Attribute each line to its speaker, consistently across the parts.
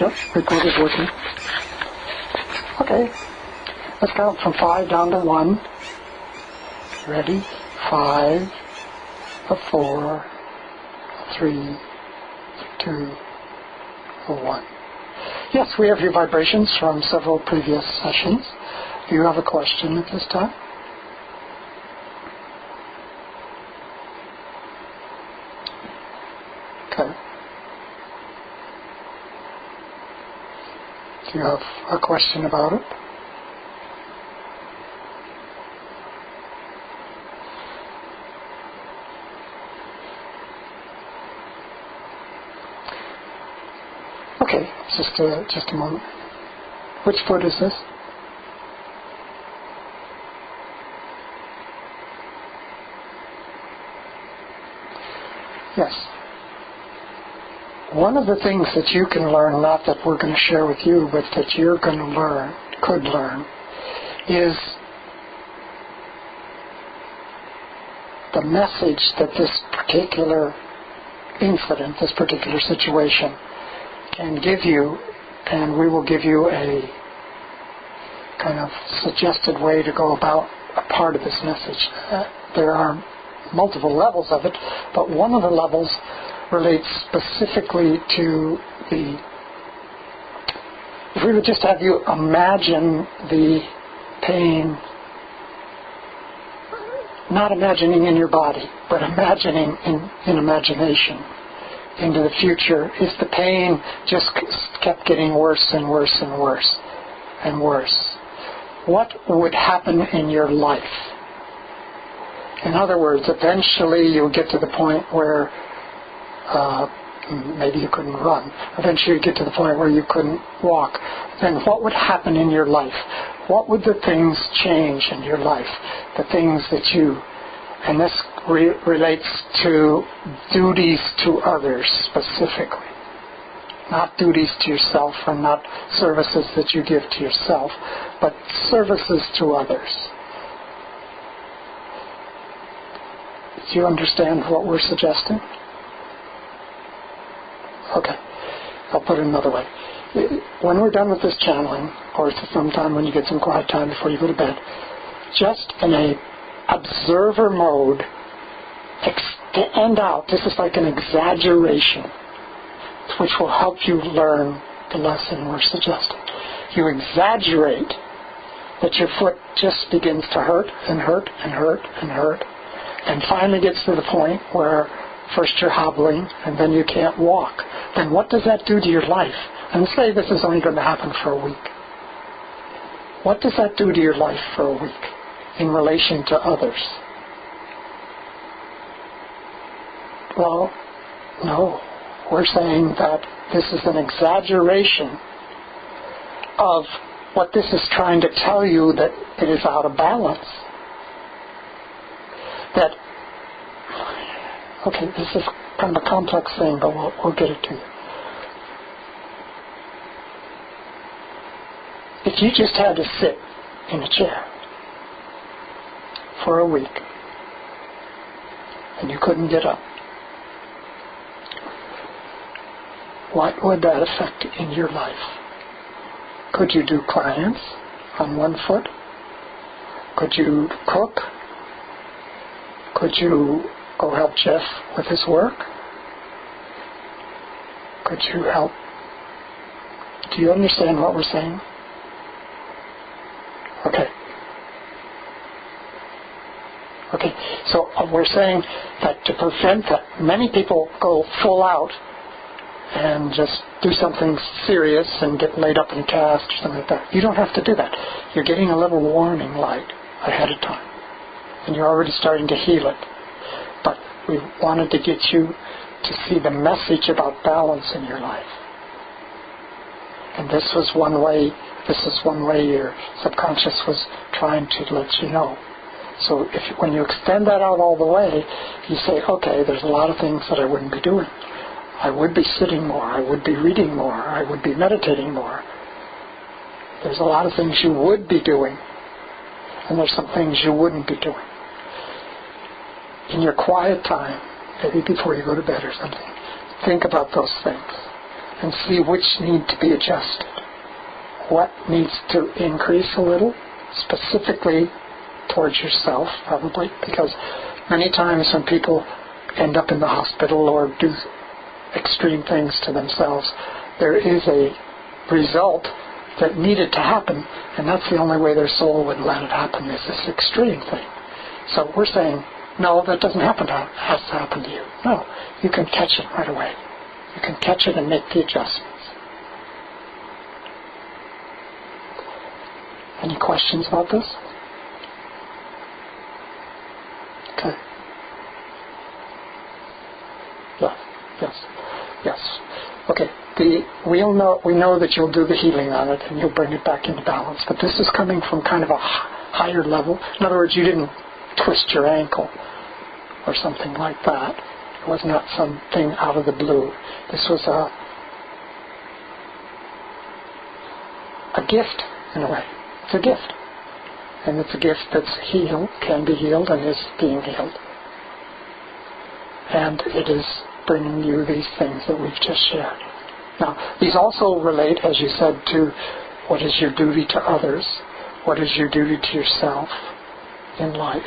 Speaker 1: Yep, recorder's working. Okay, let's count from 5 down to 1. Ready? 5, 4, 3, 2, 1. Yes, we have your vibrations from several previous sessions. Do you have a question at this time? Okay. Do you have a question about it? Okay, just a moment. Which foot is this? Yes. One of the things that you can learn, not that we're going to share with you, but that you're going to learn, could learn, is the message that this particular incident, this particular situation, can give you, and we will give you a kind of suggested way to go about a part of this message. There are multiple levels of it, but one of the levels relates specifically to if we would just have you imagine the pain, not imagining in your body, but imagining in imagination into the future, if the pain just kept getting worse and worse and worse and worse, what would happen in your life? In other words, eventually you'll get to the point where maybe you couldn't run. Eventually you get to the point where you couldn't walk. Then what would happen in your life? What would the things change in your life? The things that you... And this relates to duties to others specifically. Not duties to yourself and not services that you give to yourself, but services to others. Do you understand what we're suggesting? Okay. I'll put it another way. When we're done with this channeling, or sometime when you get some quiet time before you go to bed, just in a observer mode, extend out. This is like an exaggeration, which will help you learn the lesson we're suggesting. You exaggerate that your foot just begins to hurt and hurt and hurt and hurt, and finally gets to the point where first you're hobbling and then you can't walk. Then what does that do to your life? And say this is only going to happen for a week. What does that do to your life for a week in relation to others? Well, no. We're saying that this is an exaggeration of what this is trying to tell you, that it is out of balance. That, okay, this is kind of a complex thing, but we'll get it to you. If you just had to sit in a chair for a week and you couldn't get up, what would that affect in your life? Could you do clients on one foot? Could you cook? Could you go help Jeff with his work? Could you help? Do you understand what we're saying? Okay. Okay, so we're saying that to prevent that, many people go full out and just do something serious and get laid up in a cast or something like that. You don't have to do that. You're getting a little warning light ahead of time, and you're already starting to heal it. But we wanted to get you to see the message about balance in your life. And this is one way your subconscious was trying to let you know. So when you extend that out all the way, you say, okay, there's a lot of things that I wouldn't be doing. I would be sitting more. I would be reading more. I would be meditating more. There's a lot of things you would be doing, and there's some things you wouldn't be doing. In your quiet time, maybe before you go to bed or something, think about those things. and see which need to be adjusted. What needs to increase a little, specifically towards yourself, probably, because many times when people end up in the hospital or do extreme things to themselves, there is a result that needed to happen, and that's the only way their soul would let it happen, is this extreme thing. So we're saying, no, that doesn't has to happen to you. No, you can catch it right away. You can catch it and make the adjustments. Any questions about this? Okay. Yeah. Yes. Okay. We know that you'll do the healing on it and you'll bring it back into balance. But this is coming from kind of a higher level. In other words, you didn't twist your ankle or something like that. It was not something out of the blue. This was a gift, in a way. It's a gift. And it's a gift that's healed, can be healed, and is being healed. And it is bringing you these things that we've just shared. Now, these also relate, as you said, to what is your duty to others, what is your duty to yourself in life,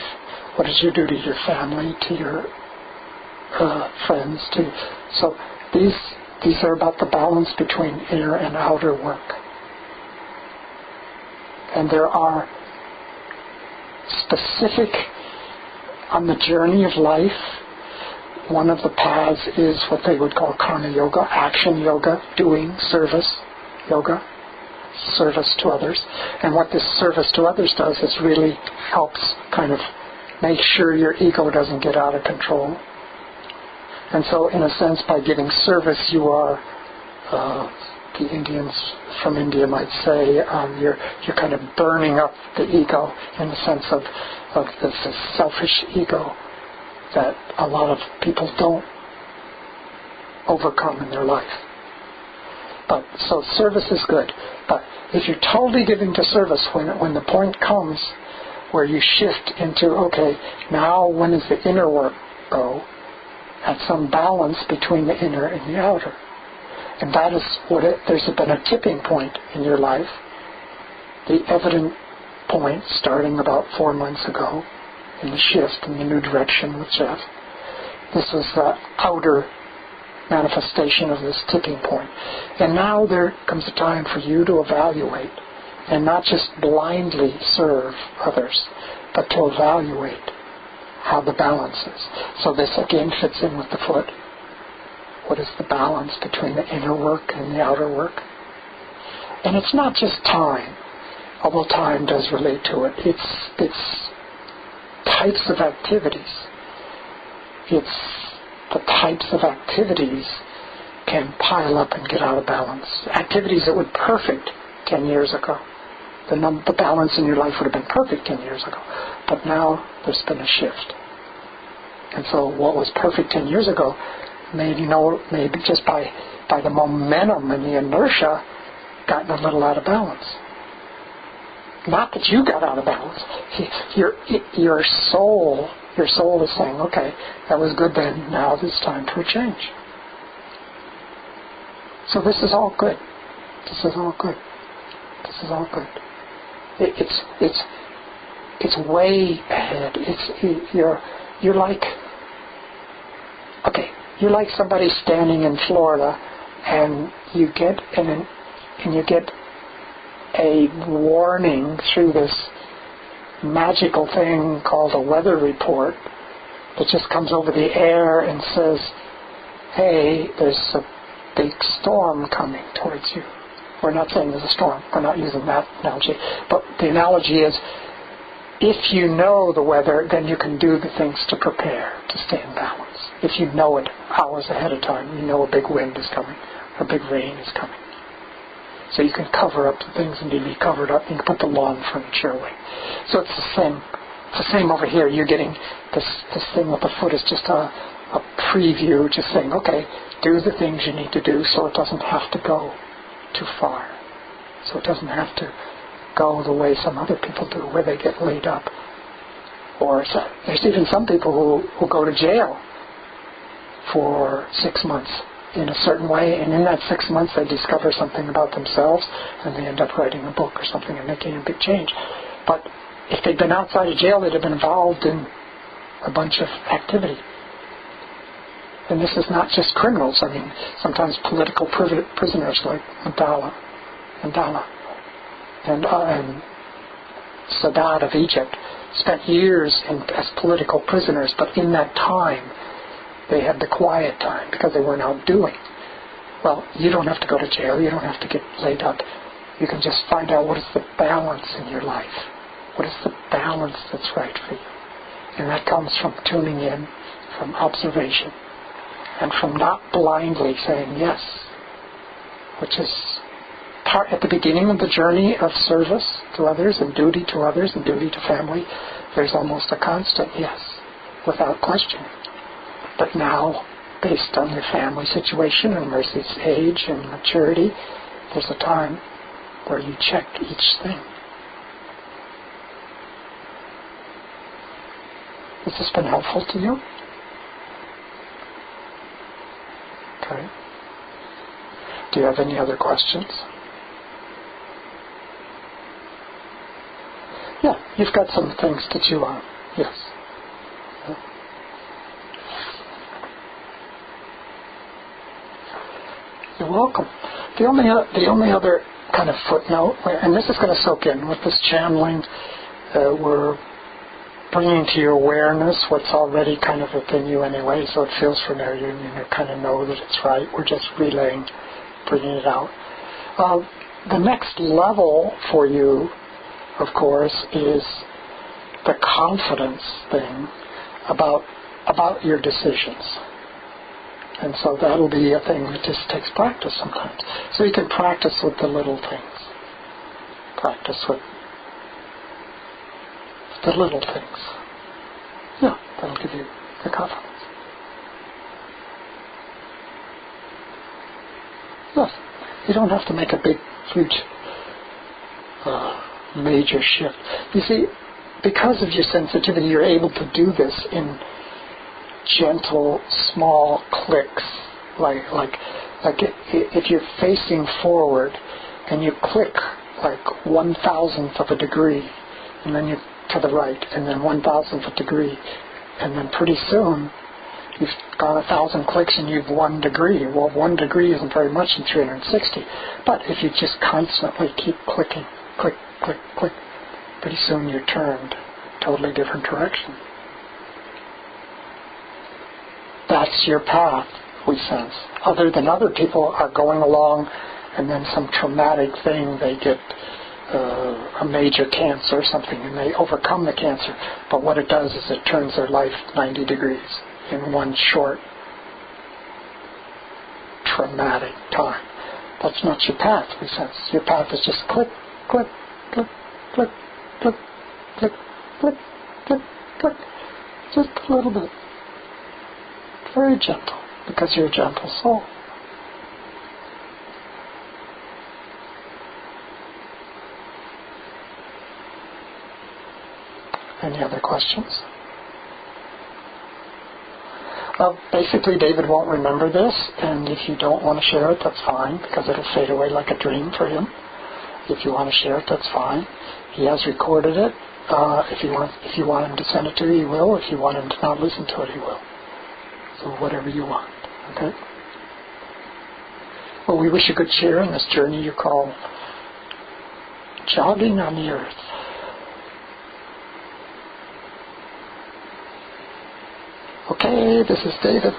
Speaker 1: what is your duty to your family, to your friends. So these are about the balance between inner and outer work. And there are specific, on the journey of life, one of the paths is what they would call karma yoga, action yoga, doing, service yoga, service to others. And what this service to others does is really helps kind of make sure your ego doesn't get out of control. And so, in a sense, by giving service, you are, the Indians from India might say, you're kind of burning up the ego in the sense of this selfish ego that a lot of people don't overcome in their life. But so service is good. But if you're totally giving to service, when the point comes where you shift into, okay, now when does the inner work go? At some balance between the inner and the outer. And that is there's been a tipping point in your life. The evident point, starting about 4 months ago, in the shift, in the new direction with Jeff. This was the outer manifestation of this tipping point. And now there comes a time for you to evaluate, and not just blindly serve others, but to evaluate how the balance is. So this again fits in with the foot. What is the balance between the inner work and the outer work? And it's not just time, although time does relate to it. It's types of activities. It's the types of activities can pile up and get out of balance. Activities that were perfect 10 years ago. The balance in your life would have been perfect 10 years ago. But now there's been a shift. And so what was perfect 10 years ago maybe just by the momentum and the inertia gotten a little out of balance. Not that you got out of balance. Your soul is saying, okay, that was good then, now it's time for a change. So this is all good. This is all good. This is all good. It's way ahead. You're like, okay, you're like somebody standing in Florida, and you get a warning through this magical thing called a weather report that just comes over the air and says, hey, there's a big storm coming towards you. We're not saying there's a storm. We're not using that analogy. But the analogy is, if you know the weather, then you can do the things to prepare to stay in balance. If you know it hours ahead of time, you know a big wind is coming, a big rain is coming. So you can cover up the things that need to be covered up. You can put the lawn furniture away. So it's the same. It's the same over here. You're getting this thing with the foot is just a preview, just saying, okay, do the things you need to do so it doesn't have to go too far. So it doesn't have to go the way some other people do, where they get laid up. Or there's even some people who go to jail for 6 months in a certain way, and in that 6 months they discover something about themselves, and they end up writing a book or something and making a big change. But if they'd been outside of jail, they'd have been involved in a bunch of activity. And this is not just criminals. I mean, sometimes political prisoners like Mandela and Sadat of Egypt spent years as political prisoners, but in that time they had the quiet time because they weren't out doing. Well, you don't have to go to jail. You don't have to get laid up. You can just find out what is the balance in your life. What is the balance that's right for you? And that comes from tuning in, from observation, and from not blindly saying yes, which is part at the beginning of the journey of service to others and duty to others and duty to family. There's almost a constant yes, without question. But now, based on your family situation and Mercy's age and maturity, there's a time where you check each thing. Has this been helpful to you? Okay. Do you have any other questions? Yeah, you've got some things to chew on. Yes. Yeah. You're welcome. The only other kind of footnote, and this is going to soak in with this channeling, we're bringing to your awareness what's already kind of within you anyway, so it feels familiar and you kind of know that it's right. We're just relaying, bringing it out. The next level for you, of course, is the confidence thing about your decisions. And so that'll be a thing that just takes practice sometimes. So you can practice with the little things. Practice with the little things. Yeah, that'll give you the confidence. Yes, you don't have to make a big, huge, major shift. You see, because of your sensitivity, you're able to do this in gentle, small clicks. Like if you're facing forward and you click like 1,000th of a degree, and then you to the right, and then 1,000th degree, and then pretty soon you've gone 1,000 clicks and you've 1 degree. Well, 1 degree isn't very much in 360, but if you just constantly keep clicking, click, click, click, pretty soon you're turned totally different direction. That's your path, we sense. Other than other people are going along, and then some traumatic thing, they get a major cancer or something, and they overcome the cancer. But what it does is it turns their life 90 degrees in one short, traumatic time. That's not your path, we sense. Your path is just click, click, click, click, click, click, click, click, click. Just a little bit. Very gentle, because you're a gentle soul. Any other questions? Basically, David won't remember this, and if you don't want to share it, that's fine, because it'll fade away like a dream for him. If you want to share it, that's fine. He has recorded it. If you want him to send it to you, he will. If you want him to not listen to it, he will. So whatever you want, okay? Well, we wish you good cheer in this journey you call jogging on the earth. Okay, this is David.